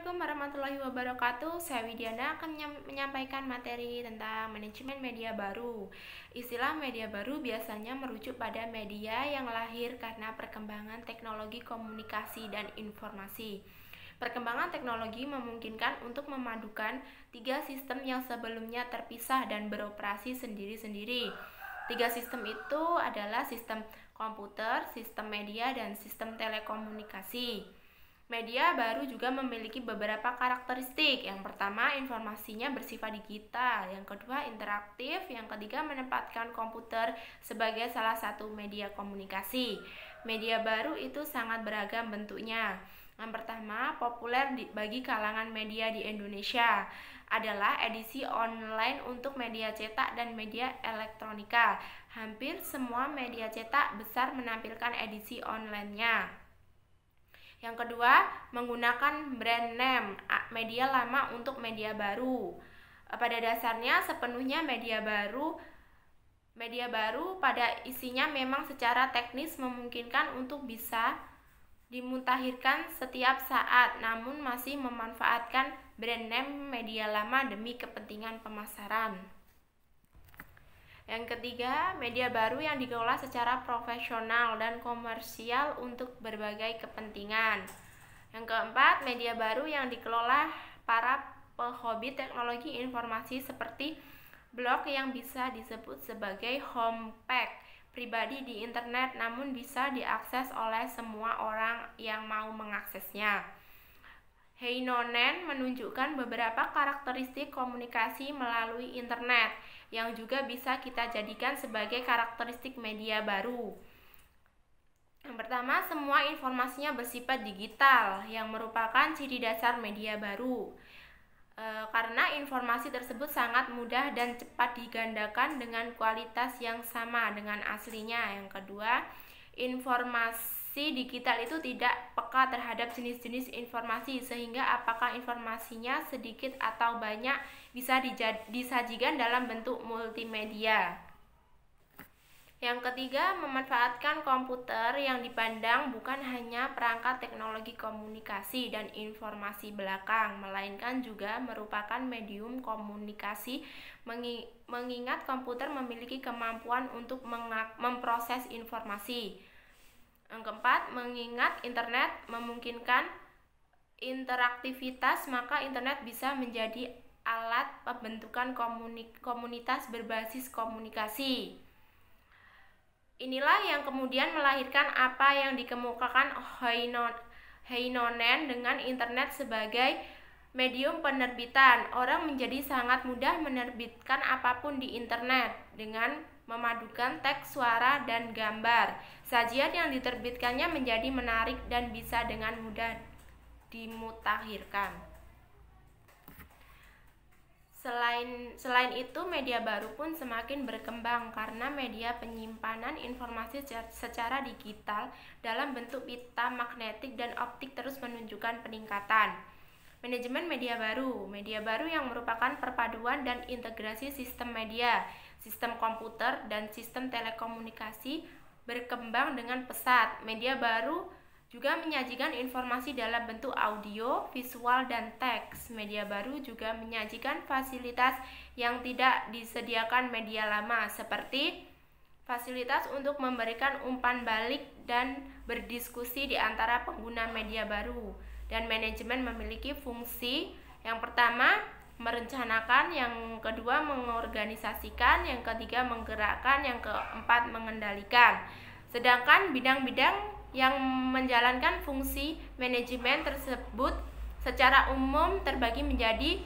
Assalamualaikum warahmatullahi wabarakatuh. Saya Widiana akan menyampaikan materi tentang manajemen media baru. Istilah media baru biasanya merujuk pada media yang lahir karena perkembangan teknologi komunikasi dan informasi. Perkembangan teknologi memungkinkan untuk memadukan tiga sistem yang sebelumnya terpisah dan beroperasi sendiri-sendiri. Tiga sistem itu adalah sistem komputer, sistem media, dan sistem telekomunikasi. Media baru juga memiliki beberapa karakteristik. Yang pertama, informasinya bersifat digital. Yang kedua, interaktif. Yang ketiga, menempatkan komputer sebagai salah satu media komunikasi. Media baru itu sangat beragam bentuknya. Yang pertama, populer bagi kalangan media di Indonesia adalah edisi online untuk media cetak dan media elektronika. Hampir semua media cetak besar menampilkan edisi online-nya. Yang kedua, menggunakan brand name media lama untuk media baru. Pada dasarnya sepenuhnya media baru pada isinya memang secara teknis memungkinkan untuk bisa dimutakhirkan setiap saat, namun masih memanfaatkan brand name media lama demi kepentingan pemasaran. Yang ketiga, media baru yang dikelola secara profesional dan komersial untuk berbagai kepentingan. Yang keempat, media baru yang dikelola para pehobi teknologi informasi seperti blog yang bisa disebut sebagai homepage pribadi di internet, namun bisa diakses oleh semua orang yang mau mengaksesnya. Heinonen menunjukkan beberapa karakteristik komunikasi melalui internet yang juga bisa kita jadikan sebagai karakteristik media baru. Yang pertama, semua informasinya bersifat digital yang merupakan ciri dasar media baru. Karena informasi tersebut sangat mudah dan cepat digandakan dengan kualitas yang sama dengan aslinya. Yang kedua, informasi digital itu tidak peka terhadap jenis-jenis informasi, sehingga apakah informasinya sedikit atau banyak bisa disajikan dalam bentuk multimedia. Yang ketiga, memanfaatkan komputer yang dipandang bukan hanya perangkat teknologi komunikasi dan informasi belakang, melainkan juga merupakan medium komunikasi, mengingat komputer memiliki kemampuan untuk memproses informasi. Yang keempat, mengingat internet memungkinkan interaktivitas, maka internet bisa menjadi alat pembentukan komunitas berbasis komunikasi. Inilah yang kemudian melahirkan apa yang dikemukakan Heinonen dengan internet sebagai medium penerbitan. Orang menjadi sangat mudah menerbitkan apapun di internet dengan memadukan teks, suara, dan gambar. Sajian yang diterbitkannya menjadi menarik dan bisa dengan mudah dimutakhirkan. Selain itu, media baru pun semakin berkembang karena media penyimpanan informasi secara digital dalam bentuk pita magnetik dan optik terus menunjukkan peningkatan. Manajemen media baru yang merupakan perpaduan dan integrasi sistem media, sistem komputer, dan sistem telekomunikasi berkembang dengan pesat. Media baru juga menyajikan informasi dalam bentuk audio, visual, dan teks. Media baru juga menyajikan fasilitas yang tidak disediakan media lama, seperti fasilitas untuk memberikan umpan balik dan berdiskusi di antara pengguna media baru. Dan manajemen memiliki fungsi yang pertama, merencanakan, yang kedua, mengorganisasikan, yang ketiga, menggerakkan, yang keempat, mengendalikan. Sedangkan bidang-bidang yang menjalankan fungsi manajemen tersebut secara umum terbagi menjadi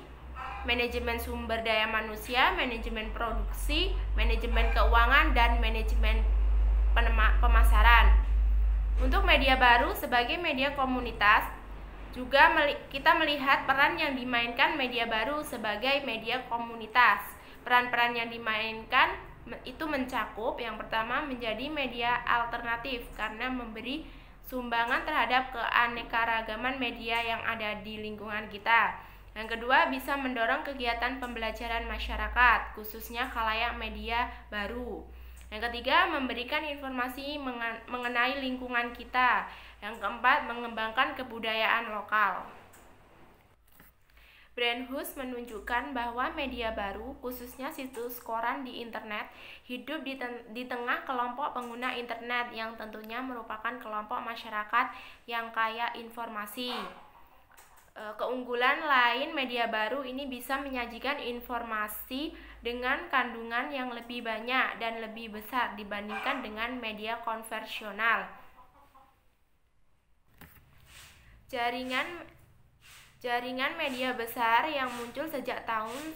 manajemen sumber daya manusia, manajemen produksi, manajemen keuangan, dan manajemen pemasaran. Untuk media baru sebagai media komunitas, juga kita melihat peran yang dimainkan media baru sebagai media komunitas. Peran-peran yang dimainkan itu mencakup, yang pertama, menjadi media alternatif karena memberi sumbangan terhadap keanekaragaman media yang ada di lingkungan kita. Yang kedua, bisa mendorong kegiatan pembelajaran masyarakat, khususnya khalayak media baru. Yang ketiga, memberikan informasi mengenai lingkungan kita. Yang keempat, mengembangkan kebudayaan lokal. Brandhus menunjukkan bahwa media baru, khususnya situs koran di internet, hidup di tengah kelompok pengguna internet yang tentunya merupakan kelompok masyarakat yang kaya informasi. Keunggulan lain media baru ini bisa menyajikan informasi dengan kandungan yang lebih banyak dan lebih besar dibandingkan dengan media konvensional. Jaringan media besar yang muncul sejak tahun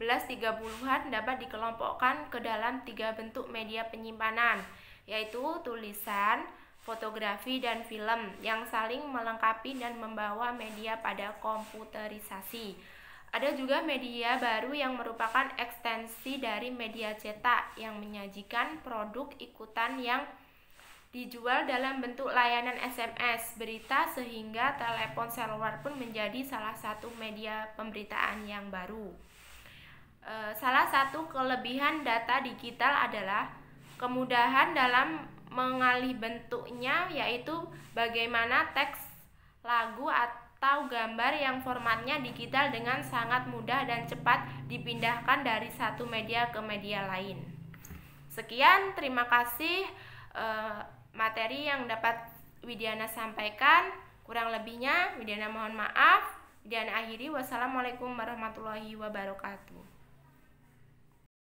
1930-an dapat dikelompokkan ke dalam 3 bentuk media penyimpanan, yaitu tulisan, fotografi, dan film yang saling melengkapi dan membawa media pada komputerisasi. Ada juga media baru yang merupakan ekstensi dari media cetak yang menyajikan produk ikutan yang dijual dalam bentuk layanan SMS, berita, sehingga telepon seluler pun menjadi salah satu media pemberitaan yang baru. Salah satu kelebihan data digital adalah kemudahan dalam mengalih bentuknya, yaitu bagaimana teks, lagu, atau gambar yang formatnya digital dengan sangat mudah dan cepat dipindahkan dari satu media ke media lain. Sekian, terima kasih materi yang dapat Widiana sampaikan. Kurang lebihnya Widiana mohon maaf. Widiana akhiri. Wassalamualaikum warahmatullahi wabarakatuh.